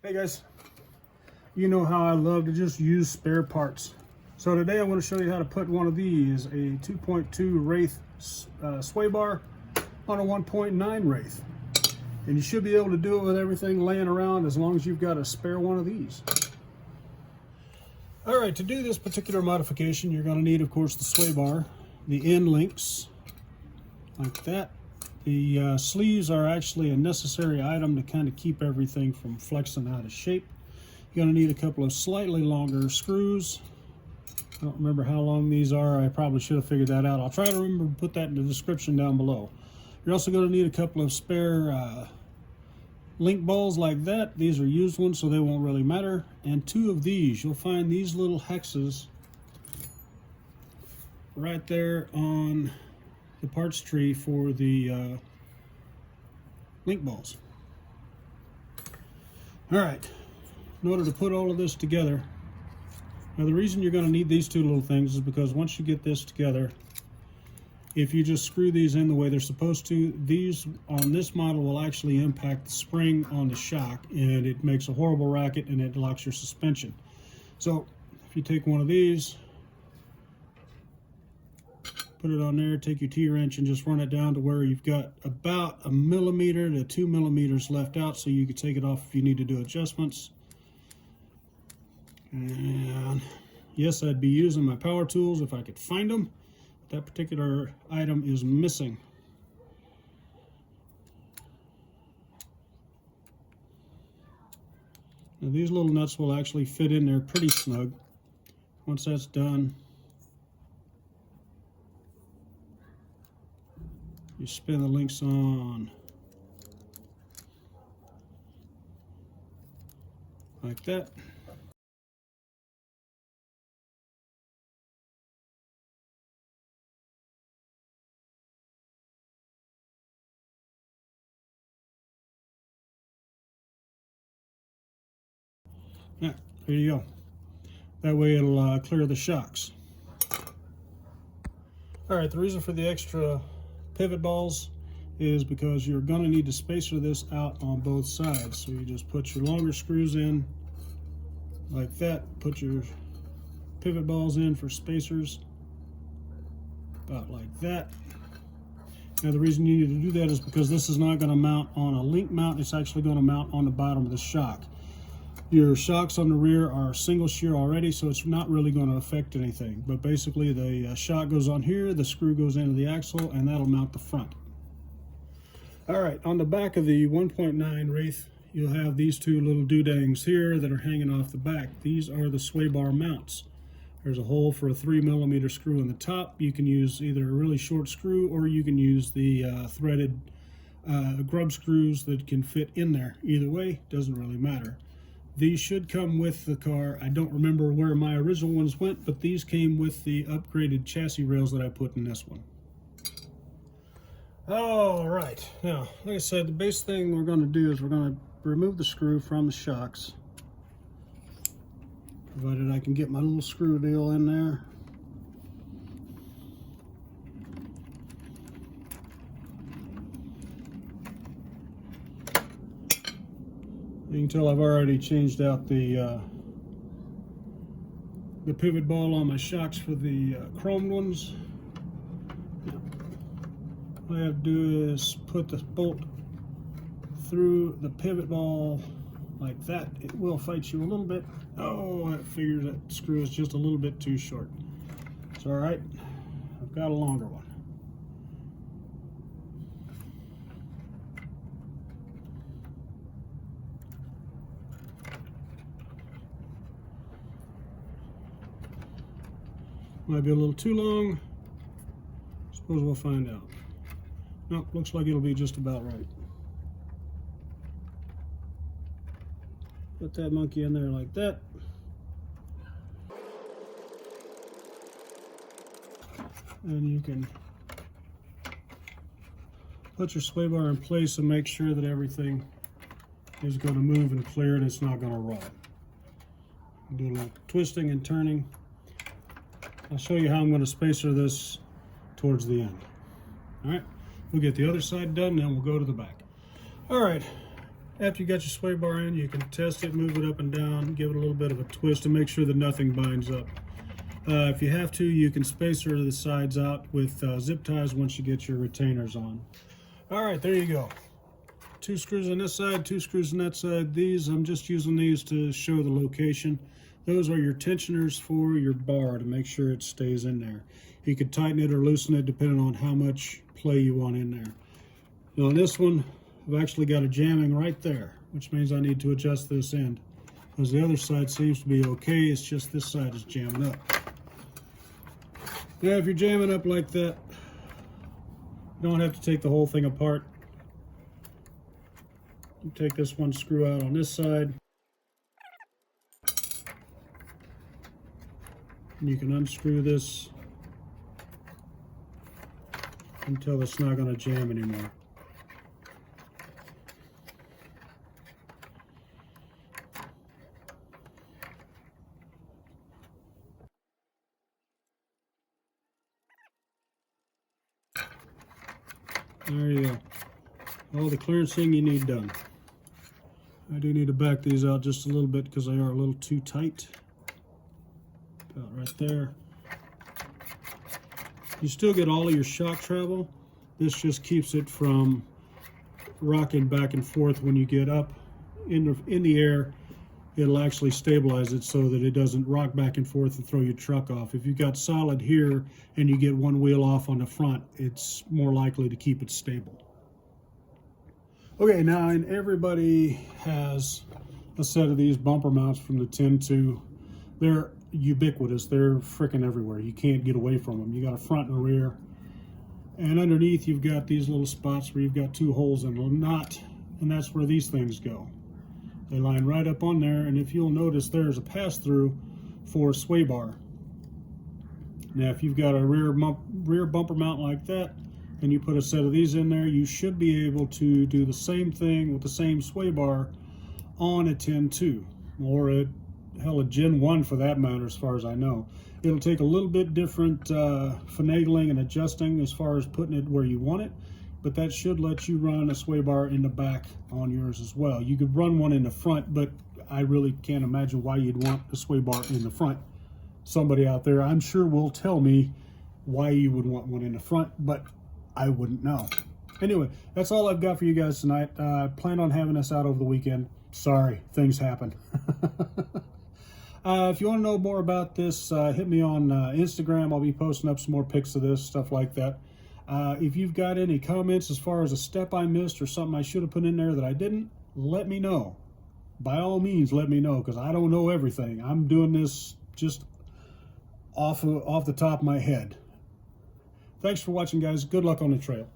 Hey guys, you know how I love to just use spare parts. So today I'm going to show you how to put one of these, a 2.2 Wraith sway bar on a 1.9 Wraith. And you should be able to do it with everything laying around as long as you've got a spare one of these. Alright, to do this particular modification, you're going to need, of course, the sway bar, the end links, like that. The sleeves are actually a necessary item to kind of keep everything from flexing out of shape. You're going to need a couple of slightly longer screws. I don't remember how long these are. I probably should have figured that out. I'll try to remember to put that in the description down below. You're also going to need a couple of spare link balls like that. These are used ones, so they won't really matter. And two of these. You'll find these little hexes right there on the parts tree for the link balls. All right, in order to put all of this together, now the reason you're going to need these two little things is because once you get this together, if you just screw these in the way they're supposed to, these on this model will actually impact the spring on the shock, and it makes a horrible racket and it locks your suspension. So if you take one of these, put it on there, take your T-wrench and just run it down to where you've got about 1 millimeter to 2 millimeters left out, so you can take it off if you need to do adjustments. And yes, I'd be using my power tools if I could find them. That particular item is missing. Now these little nuts will actually fit in there pretty snug. Once that's done, you spin the links on like that. Yeah, there you go. That way it'll clear the shocks. All right, the reason for the extra pivot balls is because you're going to need to spacer this out on both sides. So you just put your longer screws in like that, put your pivot balls in for spacers about like that. Now the reason you need to do that is because this is not going to mount on a link mount, it's actually going to mount on the bottom of the shock. Your shocks on the rear are single shear already, so it's not really going to affect anything. But basically the shock goes on here, the screw goes into the axle, and that'll mount the front. All right, on the back of the 1.9 Wraith, you'll have these two little doodangs here that are hanging off the back. These are the sway bar mounts. There's a hole for a 3 millimeter screw in the top. You can use either a really short screw, or you can use the threaded grub screws that can fit in there. Either way, doesn't really matter. These should come with the car. I don't remember where my original ones went, but these came with the upgraded chassis rails that I put in this one. All right, now, like I said, the base thing we're going to do is we're going to remove the screw from the shocks, provided I can get my little screw deal in there. You can tell I've already changed out the pivot ball on my shocks for the chromed ones. All I have to do is put the bolt through the pivot ball like that. It will fight you a little bit. Oh, I figured that screw is just a little bit too short. It's all right. I've got a longer one. Might be a little too long. Suppose we'll find out. Nope, looks like it'll be just about right. Put that monkey in there like that. And you can put your sway bar in place and make sure that everything is going to move and clear and it's not going to roll. Do a little twisting and turning. I'll show you how I'm going to spacer this towards the end. All right, we'll get the other side done, then we'll go to the back. All right, After you got your sway bar in, you can test it, move it up and down, give it a little bit of a twist to make sure that nothing binds up. If you have to, you can spacer the sides out with zip ties once you get your retainers on. All right, there you go. 2 screws on this side, 2 screws on that side. These, I'm just using these to show the location. Those are your tensioners for your bar to make sure it stays in there. You could tighten it or loosen it depending on how much play you want in there. Now on this one, I've actually got a jamming right there, which means I need to adjust this end. Because the other side seems to be okay, it's just this side is jamming up. Now if you're jamming up like that, you don't have to take the whole thing apart. You take this one screw out on this side. And you can unscrew this until it's not going to jam anymore. There you go. All the clearancing you need done. I do need to back these out just a little bit because they are a little too tight. About right there. You still get all of your shock travel. This just keeps it from rocking back and forth when you get up in the air. It'll actually stabilize it so that it doesn't rock back and forth and throw your truck off. If you've got solid here and you get one wheel off on the front, it's more likely to keep it stable. Okay, now, and everybody has a set of these bumper mounts from the 10-2. They're ubiquitous. They're freaking everywhere. You can't get away from them. You got a front and a rear. And underneath, you've got these little spots where you've got 2 holes in a knot, and that's where these things go. They line right up on there, and if you'll notice, there's a pass-through for a sway bar. Now, if you've got a rear bumper mount like that, and you put a set of these in there, you should be able to do the same thing with the same sway bar on a 10-2, or a Gen 1 for that matter, as far as I know. It'll take a little bit different finagling and adjusting as far as putting it where you want it, but that should let you run a sway bar in the back on yours as well. You could run one in the front, but I really can't imagine why you'd want a sway bar in the front. Somebody out there, I'm sure, will tell me why you would want one in the front, but I wouldn't know. Anyway, that's all I've got for you guys tonight. I plan on having us out over the weekend. Sorry, things happen. If you want to know more about this, hit me on Instagram. I'll be posting up some more pics of this, stuff like that. If you've got any comments as far as a step I missed or something I should have put in there that I didn't, let me know. By all means, let me know, because I don't know everything. I'm doing this just off the top of my head. Thanks for watching, guys. Good luck on the trail.